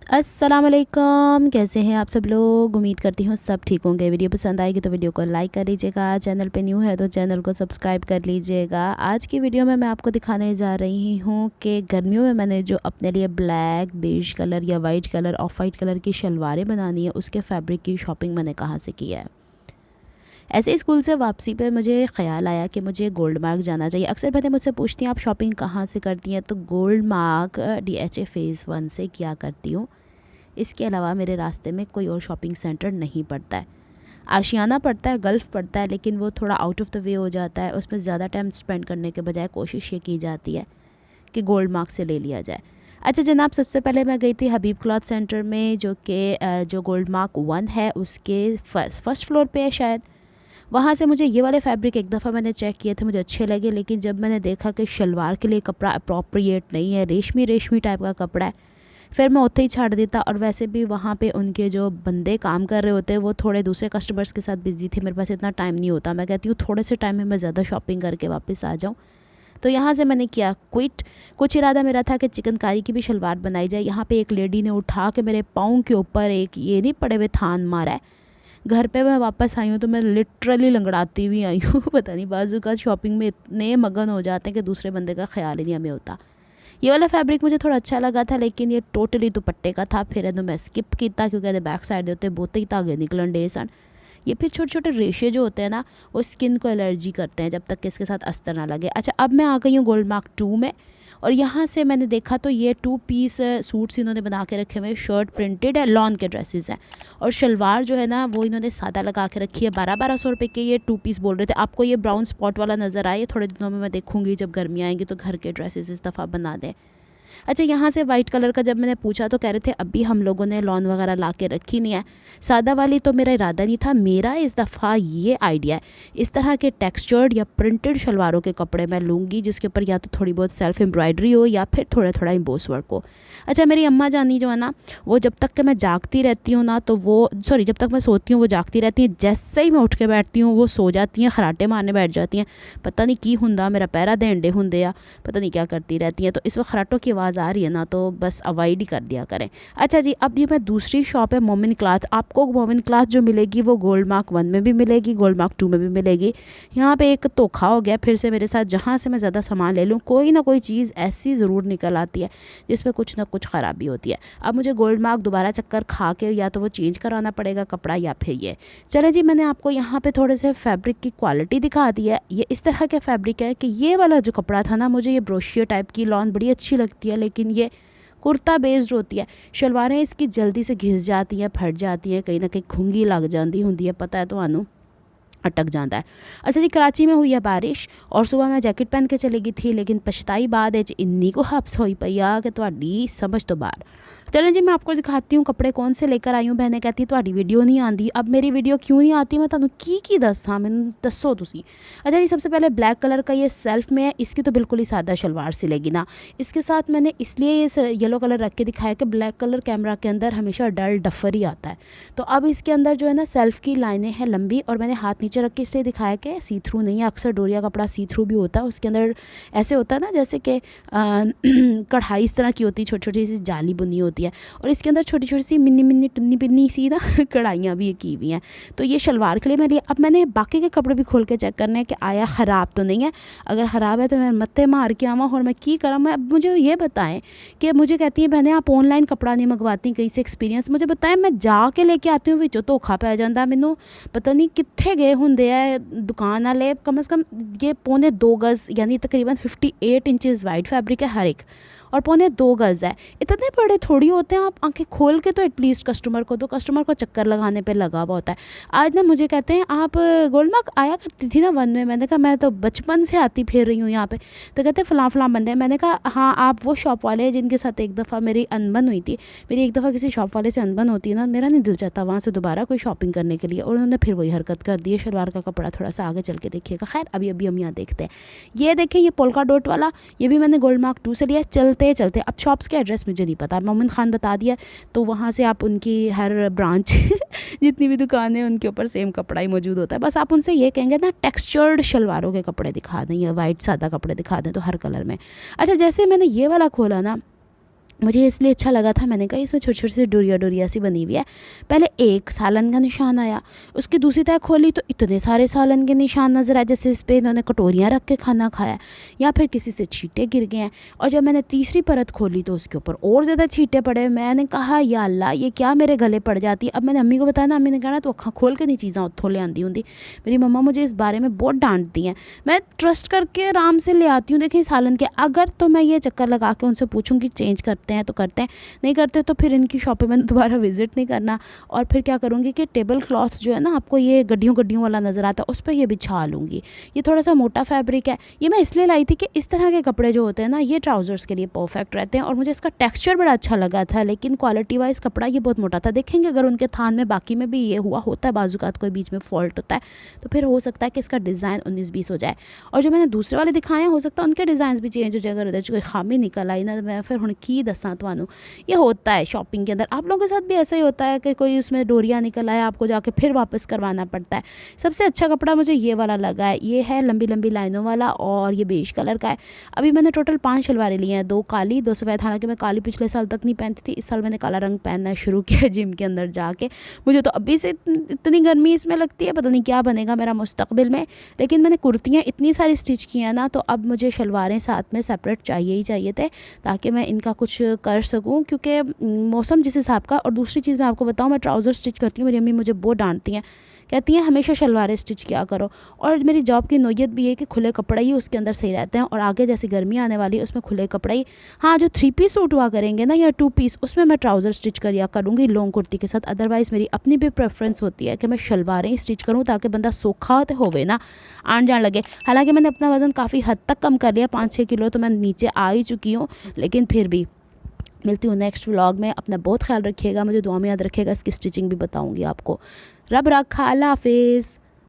अस्सलामुअलैकुम, कैसे हैं आप सब लोग। उम्मीद करती हूँ सब ठीक होंगे। वीडियो पसंद आएगी तो वीडियो को लाइक कर लीजिएगा, चैनल पे न्यू है तो चैनल को सब्सक्राइब कर लीजिएगा। आज की वीडियो में मैं आपको दिखाने जा रही हूँ कि गर्मियों में मैंने जो अपने लिए ब्लैक, बेज कलर या white colour, of white colour की शलवारें बनानी है, उसके फैब्रिक की शॉपिंग मैंने कहाँ से की है। ऐसे ही स्कूल से वापसी पे मुझे ख़्याल आया कि मुझे गोल्ड मार्क जाना चाहिए। अक्सर बहनें मुझसे पूछती हैं आप शॉपिंग कहाँ से करती हैं, तो गोल्ड मार्क DHA फेज़ 1 से किया करती हूँ। इसके अलावा मेरे रास्ते में कोई और शॉपिंग सेंटर नहीं पड़ता है। आशियाना पड़ता है, गल्फ़ पड़ता है, लेकिन वो थोड़ा आउट ऑफ द वे हो जाता है। उसमें ज़्यादा टाइम स्पेंड करने के बजाय कोशिश ये की जाती है कि गोल्ड मार्क से ले लिया जाए। अच्छा जनाब, सबसे पहले मैं गई थी हबीब क्लॉथ सेंटर में, जो गोल्ड मार्क 1 है उसके फर्स्ट फ्लोर पे है शायद। वहाँ से मुझे ये वाले फैब्रिक एक दफ़ा मैंने चेक किए थे, मुझे अच्छे लगे, लेकिन जब मैंने देखा कि शलवार के लिए कपड़ा अप्रोप्रिएट नहीं है, रेशमी टाइप का कपड़ा है, फिर मैं उत्थे ही छाड़ देता। और वैसे भी वहाँ पे उनके जो बंदे काम कर रहे होते हैं वो थोड़े दूसरे कस्टमर्स के साथ बिज़ी थे, मेरे पास इतना टाइम नहीं होता। मैं कहती हूँ थोड़े से टाइम में मैं ज़्यादा शॉपिंग करके वापस आ जाऊँ। तो यहाँ से मैंने किया क्विट। कुछ इरादा मेरा था कि चिकनकारी की भी शलवार बनाई जाए। यहाँ पे एक लेडी ने उठा के मेरे पाँव के ऊपर एक ये नहीं पड़े हुए थान मारा है। घर पे मैं वापस आई हूँ तो मैं लिटरली लंगड़ाती हुई आई हूँ। पता नहीं बाजू का शॉपिंग में इतने मगन हो जाते हैं कि दूसरे बंदे का ख्याल ही नहीं हमें होता। ये वाला फैब्रिक मुझे थोड़ा अच्छा लगा था, लेकिन ये टोटली दुपट्टे का था। फिर इन्हों मैं स्किप किया क्योंकि बैक साइड दे होते बहुत ही धागे निकलन डे सन। ये फिर छोटे छोटे रेशे जो होते हैं ना, वो स्किन को एलर्जी करते हैं जब तक कि इसके साथ अस्तर ना लगे। अच्छा अब मैं आ गई हूँ गोल्ड मार्क 2 में, और यहाँ से मैंने देखा तो ये 2 पीस सूट्स इन्होंने बना के रखे हुए हैं। शर्ट प्रिंटेड है, लॉन के ड्रेसेस हैं, और शलवार जो है ना वो इन्होंने सादा लगा के रखी है। 1200 रुपये के ये 2 पीस बोल रहे थे। आपको ये ब्राउन स्पॉट वाला नज़र आए, थोड़े दिनों में मैं देखूँगी जब गर्मी आएंगी तो घर के ड्रेसेस इस दफ़ा बना दें। अच्छा यहाँ से वाइट कलर का जब मैंने पूछा तो कह रहे थे अभी हम लोगों ने लॉन वगैरह ला के रखी नहीं है। सादा वाली तो मेरा इरादा नहीं था। मेरा इस दफ़ा ये आइडिया है, इस तरह के टेक्सचर्ड या प्रिंटेड शलवारों के कपड़े मैं लूँगी जिसके ऊपर या तो थोड़ी बहुत सेल्फ एम्ब्रॉयडरी हो या फिर थोड़ा थोड़ा एम्बोस वर्क हो। अच्छा मेरी अम्मा जानी जो है ना, वो जब तक कि मैं जागती रहती हूँ ना तो वो जब तक मैं सोती हूँ वो जागती रहती हैं। जैसे ही मैं उठ के बैठती हूँ वो सो जाती हैं, खराटे मारने बैठ जाती हैं। पता नहीं की हुंदा मेरा पैरा देंडे होंदे या पता नहीं क्या करती रहती हैं। तो इस वक्त खराटों की आवाज़ आ रही है ना तो बस अवॉइड ही कर दिया करें। अच्छा जी, अब ये मैं दूसरी शॉप है मोमिन क्लॉथ। आपको मोमिन क्लॉथ जो मिलेगी वो गोल्ड मार्क 1 में भी मिलेगी, गोल्ड मार्क 2 में भी मिलेगी। यहाँ पे एक धोखा हो गया फिर से मेरे साथ। जहाँ से मैं ज़्यादा सामान ले लूँ कोई ना कोई चीज़ ऐसी ज़रूर निकल आती है जिसमें कुछ ना कुछ ख़राबी होती है। अब मुझे गोल्ड मार्क दोबारा चक्कर खा के या तो वो चेंज कराना पड़ेगा कपड़ा या फिर ये। चले जी, मैंने आपको यहाँ पे थोड़े से फैब्रिक की क्वालिटी दिखा दी है। ये इस तरह के फैब्रिक है कि ये वाला जो कपड़ा था ना, मुझे ये ब्रोशिया टाइप की लॉन बड़ी अच्छी लगती है, लेकिन ये कुर्ता बेस्ड होती है। शलवारें इसकी जल्दी से घिस जाती हैं, फट जाती हैं, कहीं ना कहीं खुंगी लग जाती होंगी है, पता है तो अटक जाता है। अच्छा जी, कराची में हुई है बारिश और सुबह मैं जैकेट पहन के चली गई थी, लेकिन पछताई बाद इन्नी को हब्स होई पई आ कि तुहाडी समझ तो बाहर। चलें जी, मैं आपको दिखाती हूँ कपड़े कौन से लेकर आई हूँ। बहनें कहती तुहाडी वीडियो नहीं आती। अब मेरी वीडियो क्यों नहीं आती, मैं तुहानू की दसां, मैनू दसो तुसी। अच्छा जी, सबसे पहले ब्लैक कलर का ये सेल्फ में है। इसकी तो बिल्कुल ही सादा शलवार सिलेगी ना। इसके साथ मैंने इसलिए ये येलो कलर रख के दिखाया कि ब्लैक कलर कैमरा के अंदर हमेशा डल डफर ही आता है। तो अब इसके अंदर जो है ना सेल्फ की लाइनें हैं लंबी, और मैंने हाथ नीचे रख के इसलिए दिखाया कि सी थ्रू नहीं है। अक्सर डोरिया कपड़ा सी थ्रू भी होता है, उसके अंदर ऐसे होता है ना जैसे कि कढ़ाई इस तरह की होती है, छोटी छोटी सी जाली बुनी होती है, और इसके अंदर छोटी छोटी सी मिन्नी मिन्नी टुन्नी पिन्नी सी ना कढ़ाइयाँ भी की हुई हैं। तो ये शलवार के लिए मैं लिया। अब मैंने बाकी के कपड़े भी खोल के चेक करने हैं कि आया ख़राब तो नहीं है। अगर ख़राब है तो मैं मत्थे मार के आवा और मैं की करा। मैं अब मुझे ये बताएं कि मुझे कहती हैं बहनें आप ऑनलाइन कपड़ा नहीं मंगवाती, कहीं से एक्सपीरियंस मुझे बताएं। मैं जाके लेके आती हूँ, विचों धोखा पै जाता मैनू, पता नहीं कित्थे गए होंदे है दुकान वाले। कम से कम ये 2.25 गज़ यानी तकरीबन 58 इंचज़ वाइट फैब्रिक है हर एक, और 2.25 गज़ है। इतने बड़े थोड़ी होते हैं। आप आंखें खोल के तो एटलीस्ट कस्टमर को दो, कस्टमर को चक्कर लगाने पे लगा हुआ होता है। आज ना मुझे कहते हैं आप गोल्ड मार्क आया करती थी ना 1 में। मैंने कहा मैं तो बचपन से आती फिर रही हूँ यहाँ पे। तो कहते हैं फ़लाँ फ़लाँ बंदे हैं। मैंने कहा हाँ आप वो शॉप वाले हैं जिनके साथ एक दफ़ा मेरी अनबन हुई थी। मेरी एक दफ़ा किसी शॉप वाले से अनबन होती है ना, मेरा नहीं दिल चाहता वहाँ से दोबारा कोई शॉपिंग करने के लिए, और उन्होंने फिर वही हरकत कर दी है। शलवार का कपड़ा थोड़ा सा आगे चल के देखिएगा। खैर अभी हम यहाँ देखते हैं। ये देखें, ये पोल्का डॉट वाला, ये भी मैंने गोल्ड मार्क 2 से लिया। चलते चलते अब शॉप्स के एड्रेस मुझे नहीं पता, मोमिन खान बता दिया, तो वहाँ से आप उनकी हर ब्रांच जितनी भी दुकानें उनके ऊपर सेम कपड़ा ही मौजूद होता है। बस आप उनसे ये कहेंगे ना टेक्सचर्ड शलवारों के कपड़े दिखा दें या वाइट सादा कपड़े दिखा दें तो हर कलर में। अच्छा जैसे मैंने ये वाला खोला ना, मुझे इसलिए अच्छा लगा था, मैंने कहा इसमें छोटी छोटी सी डोरिया सी बनी हुई है। पहले एक सालन का निशान आया, उसकी दूसरी तह खोली तो इतने सारे सालन के निशान नज़र आए, जैसे इस पर इन्होंने कटोरियाँ रख के खाना खाया या फिर किसी से छींटे गिर गए हैं। और जब मैंने तीसरी परत खोली तो उसके ऊपर और ज़्यादा छींटे पड़े। मैंने कहा या अल्लाह ये क्या मेरे गले पड़ जाती है। अब मैंने अम्मी को बताया ना, अम्मी ने कहा तो अखा खोल के नहीं चीज़ें उत्थों ले आती होंगी। मेरी मम्मा मुझे इस बारे में बहुत डांटती हैं। मैं ट्रस्ट करके आराम से ले आती हूँ। देखें सालन के, अगर तो मैं ये चक्कर लगा के उनसे पूछूँ कि चेंज करते हैं तो करते हैं, नहीं करते तो फिर इनकी शॉप पे मैंने दोबारा विज़िट नहीं करना। और फिर क्या करूँगी कि टेबल क्लॉथ जो है ना, आपको ये गड्डियों वाला नज़र आता है, उस पर ये बिछा लूँगी। ये थोड़ा सा मोटा फैब्रिक है, ये मैं इसलिए लाई थी कि इस तरह के कपड़े जो होते हैं ना, ये ट्राउज़र्स के लिए परफेक्ट रहते हैं। और मुझे इसका टेक्स्चर बड़ा अच्छा लगा था, लेकिन क्वालिटी वाइज कपड़ा ये बहुत मोटा था। देखेंगे अगर उनके थान में बाकी में भी ये हुआ होता है, बाजूकात कोई बीच में फॉल्ट होता है, तो फिर हो सकता है कि इसका डिज़ाइन 19-20 हो जाए। और जो मैंने दूसरे वाले दिखाए हो सकता है उनके डिज़ाइन भी चेंज हो जाए। अगर कोई खामी निकल आई ना, मैं फिर हुण की दसां तुहानू। ये होता है शॉपिंग के अंदर, आप लोगों के साथ भी ऐसा ही होता है कि कोई उसमें डोरियाँ निकल आए, आपको जाके फिर वापस करवाना पड़ता है। सबसे अच्छा कपड़ा मुझे ये वाला लगा है, ये है लंबी लंबी लाइनों वाला और ये बेज कलर का है। अभी मैंने टोटल 5 शलवारें ली हैं, 2 काली 2 सफ़ेद। हालांकि मैं काली पिछले साल तक नहीं पहनती थी, इस साल मैंने काला रंग पहनना शुरू किया जिम के अंदर जाके। मुझे तो अभी से इतनी गर्मी इसमें लगती है, पता नहीं क्या बनेगा मेरा मुस्तकबिल में। लेकिन मैंने कुर्तियाँ इतनी सारी स्टिच की हैं ना, तो अब मुझे शलवारें साथ में सेपरेट चाहिए ही चाहिए थे, ताकि मैं इनका कुछ कर सकूँ, क्योंकि मौसम जिस हिसाब का। और दूसरी चीज़ मैं आपको बताऊँ, मैं ट्राउज़र स्टिच करती हूँ, मेरी अम्मी मुझे बहुत डांटती हैं, कहती हैं हमेशा शलवारें स्टिच किया करो। और मेरी जॉब की नोयत भी है कि खुले कपड़े ही उसके अंदर सही रहते हैं। और आगे जैसे गर्मी आने वाली है, उसमें खुले कपड़े ही, हाँ जो 3 पीस सूट हुआ करेंगे ना या 2 पीस, उसमें मैं ट्राउज़र स्टिच करिया करूँगी लॉन्ग कुर्ती के साथ। अदरवाइज़ मेरी अपनी भी प्रेफरेंस होती है कि मैं शलवारें ही स्टिच करूँ, ताकि बंदा सौखा तो होवे ना, आन जान लगे। हालाँकि मैंने अपना वज़न काफ़ी हद तक कम कर लिया, 5-6 किलो तो मैं नीचे आ ही चुकी हूँ। लेकिन फिर भी मिलती हूँ नेक्स्ट व्लॉग में। अपना बहुत ख्याल रखिएगा, मुझे दुआ में याद रखिएगा, इसकी स्टिचिंग भी बताऊँगी आपको। रब रखा, अल्लाह हाफिज़।